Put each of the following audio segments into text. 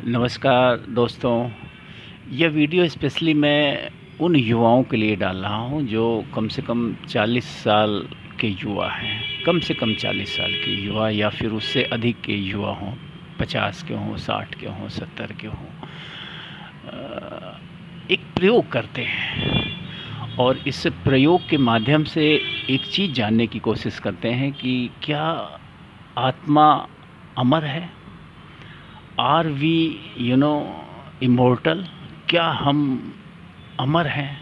नमस्कार दोस्तों। यह वीडियो स्पेशली मैं उन युवाओं के लिए डाल रहा हूं जो कम से कम 40 साल के युवा हैं। कम से कम 40 साल के युवा या फिर उससे अधिक के युवा हों, 50 के हों, 60 के हों, 70 के हों। एक प्रयोग करते हैं और इस प्रयोग के माध्यम से एक चीज़ जानने की कोशिश करते हैं कि क्या आत्मा अमर है? Are we immortal? क्या हम अमर हैं?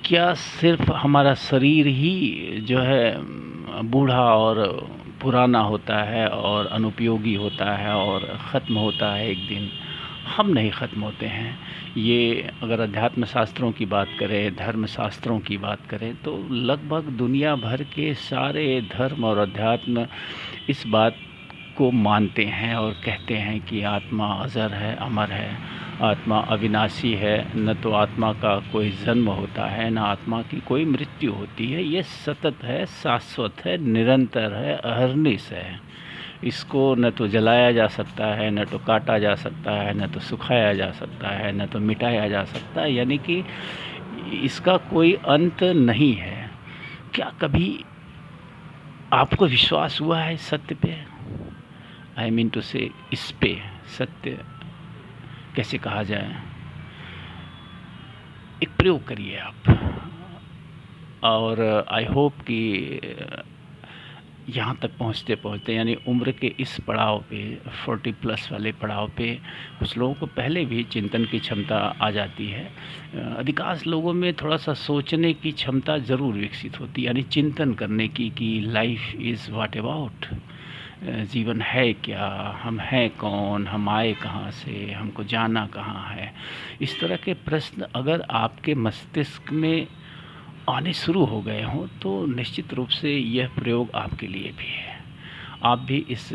क्या सिर्फ हमारा शरीर ही जो है बूढ़ा और पुराना होता है और अनुपयोगी होता है और ख़त्म होता है एक दिन? हम नहीं ख़त्म होते हैं। ये अगर अध्यात्म शास्त्रों की बात करें, धर्म शास्त्रों की बात करें, तो लगभग दुनिया भर के सारे धर्म और अध्यात्म इस बात को मानते हैं और कहते हैं कि आत्मा अजर है, अमर है, आत्मा अविनाशी है। न तो आत्मा का कोई जन्म होता है, न आत्मा की कोई मृत्यु होती है। ये सतत है, शाश्वत है, निरंतर है, अहर्निश है। इसको न तो जलाया जा सकता है, न तो काटा जा सकता है, न तो सुखाया जा सकता है, न तो मिटाया जा सकता है। यानी कि इसका कोई अंत नहीं है। क्या कभी आपको विश्वास हुआ है सत्य पे? आई मीन टू से इस पे सत्य कैसे कहा जाए? एक प्रयोग करिए आप, और आई होप कि यहाँ तक पहुँचते पहुँचते, यानी उम्र के इस पड़ाव पे, 40 प्लस वाले पड़ाव पे, कुछ लोगों को पहले भी चिंतन की क्षमता आ जाती है। अधिकांश लोगों में थोड़ा सा सोचने की क्षमता ज़रूर विकसित होती है, यानी चिंतन करने की कि लाइफ इज़ व्हाट अबाउट, जीवन है क्या, हम हैं कौन, हम आए कहाँ से, हमको जाना कहाँ है। इस तरह के प्रश्न अगर आपके मस्तिष्क में आने शुरू हो गए हों तो निश्चित रूप से यह प्रयोग आपके लिए भी है। आप भी इस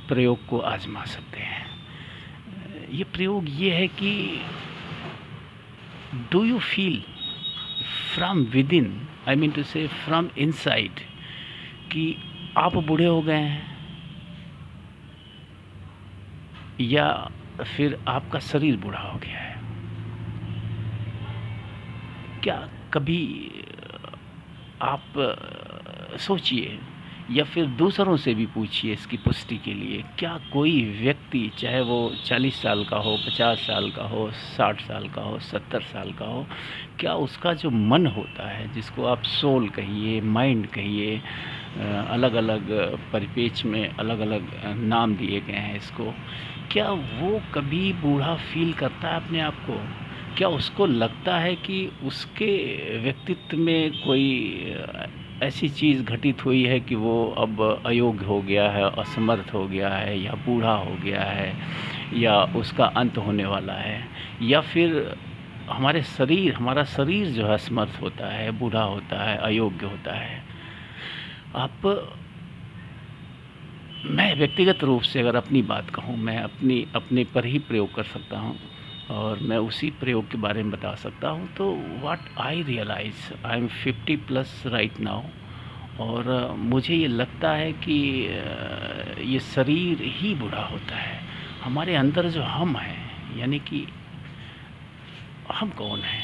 प्रयोग को आजमा सकते हैं। ये प्रयोग ये है कि do you feel from within, I mean to say from inside, कि आप बूढ़े हो गए हैं या फिर आपका शरीर बूढ़ा हो गया है? क्या कभी आप सोचिए या फिर दूसरों से भी पूछिए इसकी पुष्टि के लिए, क्या कोई व्यक्ति, चाहे वो 40 साल का हो, 50 साल का हो, 60 साल का हो, 70 साल का हो, क्या उसका जो मन होता है, जिसको आप सोल कहिए, माइंड कहिए, अलग अलग परिपेक्ष में अलग अलग नाम दिए गए हैं इसको, क्या वो कभी बूढ़ा फील करता है अपने आप को? क्या उसको लगता है कि उसके व्यक्तित्व में कोई ऐसी चीज़ घटित हुई है कि वो अब अयोग्य हो गया है, असमर्थ हो गया है, या बूढ़ा हो गया है, या उसका अंत होने वाला है? या फिर हमारा शरीर जो है असमर्थ होता है, बूढ़ा होता है, अयोग्य होता है? आप मैं व्यक्तिगत रूप से अगर अपनी बात कहूँ, मैं अपने पर ही प्रयोग कर सकता हूँ और मैं उसी प्रयोग के बारे में बता सकता हूँ। तो what I realize, I am 50 plus right now, और मुझे ये लगता है कि ये शरीर ही बूढ़ा होता है। हमारे अंदर जो हम हैं, यानी कि हम कौन हैं,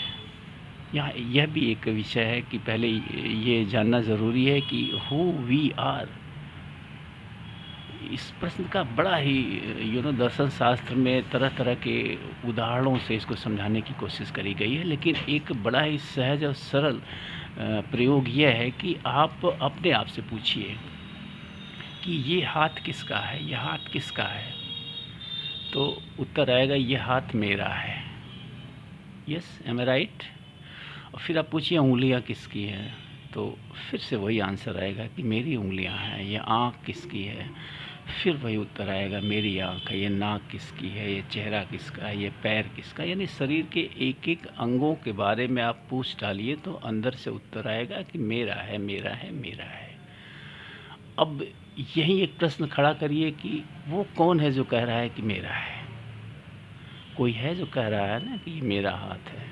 यहाँ यह भी एक विषय है कि पहले ये जानना ज़रूरी है कि हु वी आर। इस प्रश्न का बड़ा ही दर्शन शास्त्र में तरह तरह के उदाहरणों से इसको समझाने की कोशिश करी गई है, लेकिन एक बड़ा ही सहज और सरल प्रयोग यह है कि आप अपने आप से पूछिए कि ये हाथ किसका है, ये हाथ किसका है? तो उत्तर आएगा, ये हाथ मेरा है। यस, एम आई राइट? और फिर आप पूछिए उंगलियां किसकी है, तो फिर से वही आंसर आएगा कि मेरी उंगलियां हैं। ये आँख किसकी है? फिर वही उत्तर आएगा, मेरी आँख है। ये नाक किसकी है? ये चेहरा किसका है? ये पैर किसका? यानी शरीर के एक एक अंगों के बारे में आप पूछ डालिए तो अंदर से उत्तर आएगा कि मेरा है, मेरा है, मेरा है। अब यही एक प्रश्न खड़ा करिए कि वो कौन है जो कह रहा है कि मेरा है? कोई है जो कह रहा है ना कि ये मेरा हाथ है,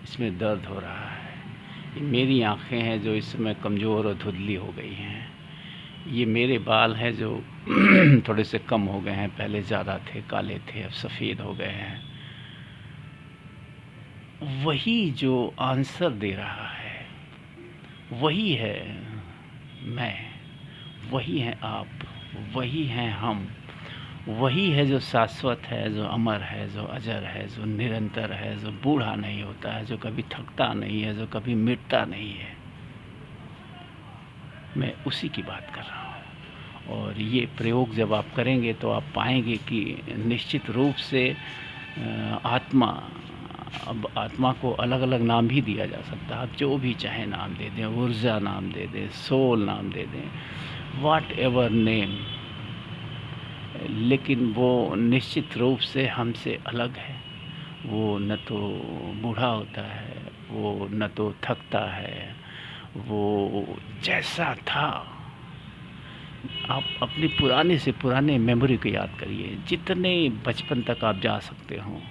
इसमें दर्द हो रहा है, ये मेरी आँखें हैं जो इस समय कमज़ोर और धुंधली हो गई हैं, ये मेरे बाल हैं जो थोड़े से कम हो गए हैं, पहले ज़्यादा थे, काले थे, अब सफ़ेद हो गए हैं। वही जो आंसर दे रहा है, वही है मैं, वही हैं आप, वही हैं हम, वही है जो शाश्वत है, जो अमर है, जो अजर है, जो निरंतर है, जो बूढ़ा नहीं होता है, जो कभी थकता नहीं है, जो कभी मिटता नहीं है। मैं उसी की बात कर रहा हूँ। और ये प्रयोग जब आप करेंगे तो आप पाएंगे कि निश्चित रूप से आत्मा, अब आत्मा को अलग अलग नाम भी दिया जा सकता है, आप जो भी चाहे नाम दे दें, ऊर्जा नाम दे दें, सोल नाम दे दें, व्हाट एवर नेम, लेकिन वो निश्चित रूप से हमसे अलग है। वो न तो बूढ़ा होता है, वो न तो थकता है, वो जैसा था। आप अपनी पुराने से पुराने मेमोरी को याद करिए, जितने बचपन तक आप जा सकते हो,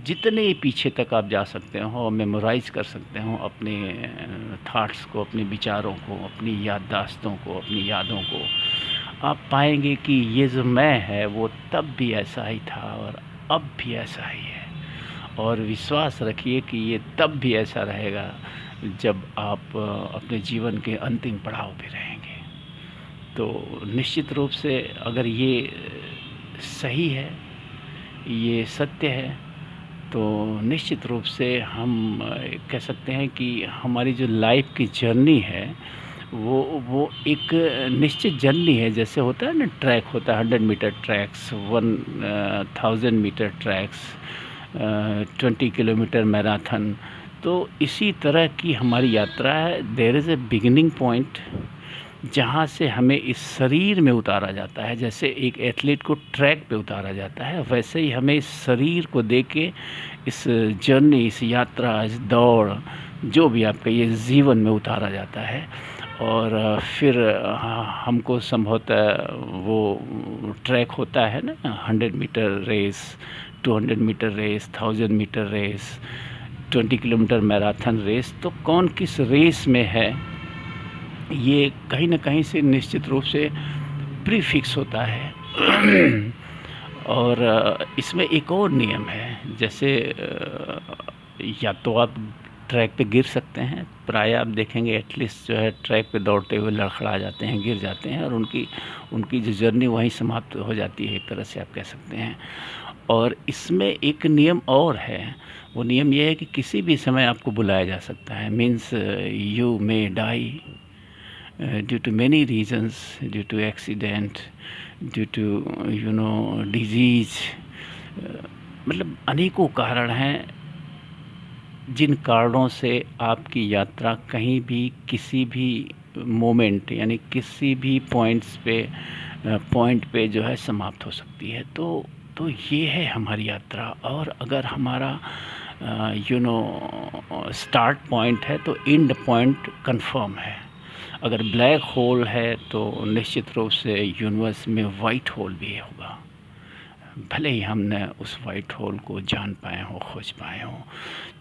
जितने पीछे तक आप जा सकते हो, मेमोराइज़ कर सकते हो अपने थॉट्स को, अपने विचारों को, अपनी याददाश्तों को, अपनी यादों को। आप पाएंगे कि ये जो मैं है वो तब भी ऐसा ही था और अब भी ऐसा ही है। और विश्वास रखिए कि ये तब भी ऐसा रहेगा जब आप अपने जीवन के अंतिम पड़ाव पे रहेंगे। तो निश्चित रूप से अगर ये सही है, ये सत्य है, तो निश्चित रूप से हम कह सकते हैं कि हमारी जो लाइफ की जर्नी है वो एक निश्चित जर्नी है। जैसे होता है ना, ट्रैक होता है, 100 metre tracks, 1000 metre tracks, 20 kilometre marathon. तो इसी तरह की हमारी यात्रा है। There is a beginning point जहाँ से हमें इस शरीर में उतारा जाता है। जैसे एक एथलीट को ट्रैक पे उतारा जाता है, वैसे ही हमें इस शरीर को देके इस जर्नी, इस यात्रा, इस दौड़, जो भी आपका ये जीवन में उतारा जाता है। और फिर हमको संभवतः वो ट्रैक होता है ना, 100 metre race, 200 metre race, 1000 metre race, 20 kilometre marathon race. तो कौन किस रेस में है, ये कहीं ना कहीं से निश्चित रूप से प्रीफिक्स होता है। और इसमें एक और नियम है, जैसे या तो आप ट्रैक पे गिर सकते हैं, प्राय आप देखेंगे एटलीस्ट जो है ट्रैक पे दौड़ते हुए लड़खड़ा जाते हैं, गिर जाते हैं, और उनकी जो जर्नी वहीं समाप्त हो जाती है, एक तरह से आप कह सकते हैं। और इसमें एक नियम और है, वो नियम ये है कि किसी भी समय आपको बुलाया जा सकता है। Means you may die due to many reasons, due to accident, due to disease, मतलब अनेकों कारण हैं जिन कारणों से आपकी यात्रा कहीं भी किसी भी मोमेंट, यानी किसी भी पॉइंट पे जो है समाप्त हो सकती है। तो ये है हमारी यात्रा। और अगर हमारा स्टार्ट पॉइंट है तो एंड पॉइंट कंफर्म है। अगर ब्लैक होल है तो निश्चित रूप से यूनिवर्स में वाइट होल भी होगा, भले ही हमने उस वाइट होल को जान पाए हों, खोज पाए हों।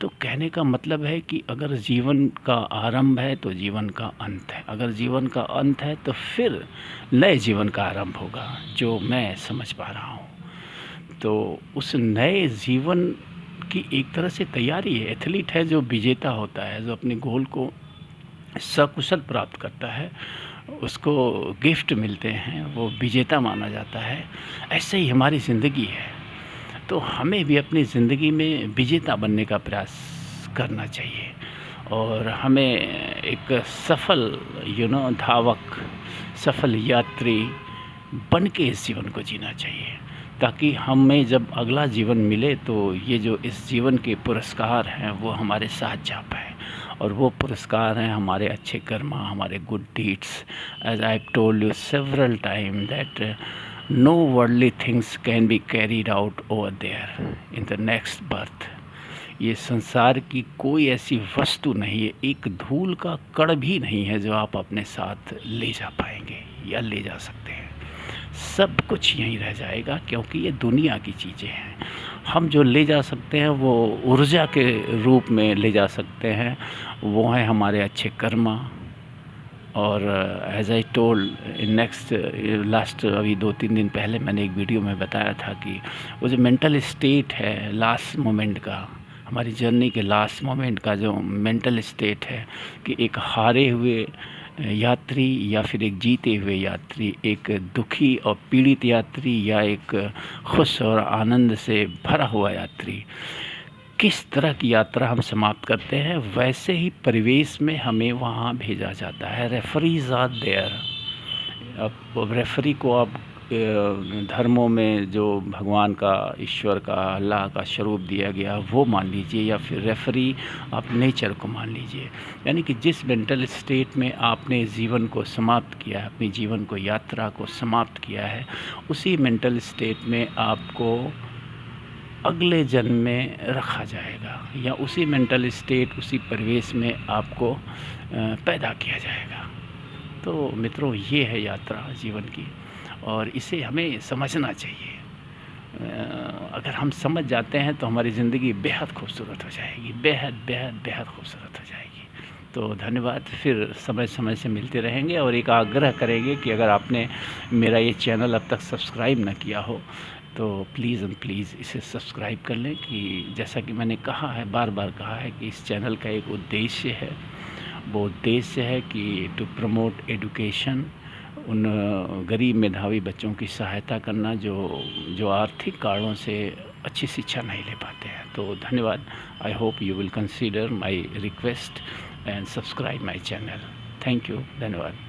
तो कहने का मतलब है कि अगर जीवन का आरंभ है तो जीवन का अंत है, अगर जीवन का अंत है तो फिर नए जीवन का आरंभ होगा, जो मैं समझ पा रहा हूँ। तो उस नए जीवन की एक तरह से तैयारी है। एथलीट है जो विजेता होता है, जो अपने गोल को सकुशल प्राप्त करता है, उसको गिफ्ट मिलते हैं, वो विजेता माना जाता है। ऐसे ही हमारी ज़िंदगी है, तो हमें भी अपनी ज़िंदगी में विजेता बनने का प्रयास करना चाहिए। और हमें एक सफल धावक, सफल यात्री बन के इस जीवन को जीना चाहिए, ताकि हमें जब अगला जीवन मिले तो ये जो इस जीवन के पुरस्कार हैं वो हमारे साथ जा पाए। और वो पुरस्कार हैं हमारे अच्छे कर्मा, हमारे good deeds. As I told you several time that no worldly things can be carried out over there in the next birth. ये संसार की कोई ऐसी वस्तु नहीं है, एक धूल का कण भी नहीं है जो आप अपने साथ ले जा पाएंगे या ले जा सकते हैं। सब कुछ यहीं रह जाएगा, क्योंकि ये दुनिया की चीज़ें हैं। हम जो ले जा सकते हैं वो ऊर्जा के रूप में ले जा सकते हैं, वो हैं हमारे अच्छे कर्मा और as I told next last अभी 2-3 दिन पहले मैंने एक वीडियो में बताया था कि वो जो मेंटल स्टेट है लास्ट मोमेंट का, हमारी जर्नी के लास्ट मोमेंट का जो मेंटल स्टेट है, कि एक हारे हुए यात्री या फिर एक जीते हुए यात्री, एक दुखी और पीड़ित यात्री या एक खुश और आनंद से भरा हुआ यात्री, किस तरह की यात्रा हम समाप्त करते हैं, वैसे ही परिवेश में हमें वहाँ भेजा जाता है। Referees are there. अब रेफरी को आप धर्मों में जो भगवान का, ईश्वर का, अल्लाह का स्वरूप दिया गया वो मान लीजिए, या फिर रेफरी आप नेचर को मान लीजिए। यानी कि जिस मेंटल स्टेट में आपने जीवन को समाप्त किया है, अपनी जीवन को, यात्रा को समाप्त किया है, उसी मेंटल स्टेट में आपको अगले जन्म में रखा जाएगा, या उसी मेंटल स्टेट, उसी परिवेश में आपको पैदा किया जाएगा। तो मित्रों, ये है यात्रा जीवन की, और इसे हमें समझना चाहिए। अगर हम समझ जाते हैं तो हमारी ज़िंदगी बेहद खूबसूरत हो जाएगी, बेहद बेहद बेहद खूबसूरत हो जाएगी। तो धन्यवाद, फिर समय समय से मिलते रहेंगे, और एक आग्रह करेंगे कि अगर आपने मेरा ये चैनल अब तक सब्सक्राइब न किया हो तो प्लीज़ एंड प्लीज़ इसे सब्सक्राइब कर लें। कि जैसा कि मैंने कहा है, बार बार कहा है, कि इस चैनल का एक उद्देश्य है, वो उद्देश्य है कि टू प्रमोट एजुकेशन, उन गरीब मेधावी बच्चों की सहायता करना जो आर्थिक कारणों से अच्छी शिक्षा नहीं ले पाते हैं। तो धन्यवाद। I hope you will consider my request and subscribe my channel. Thank you, धन्यवाद।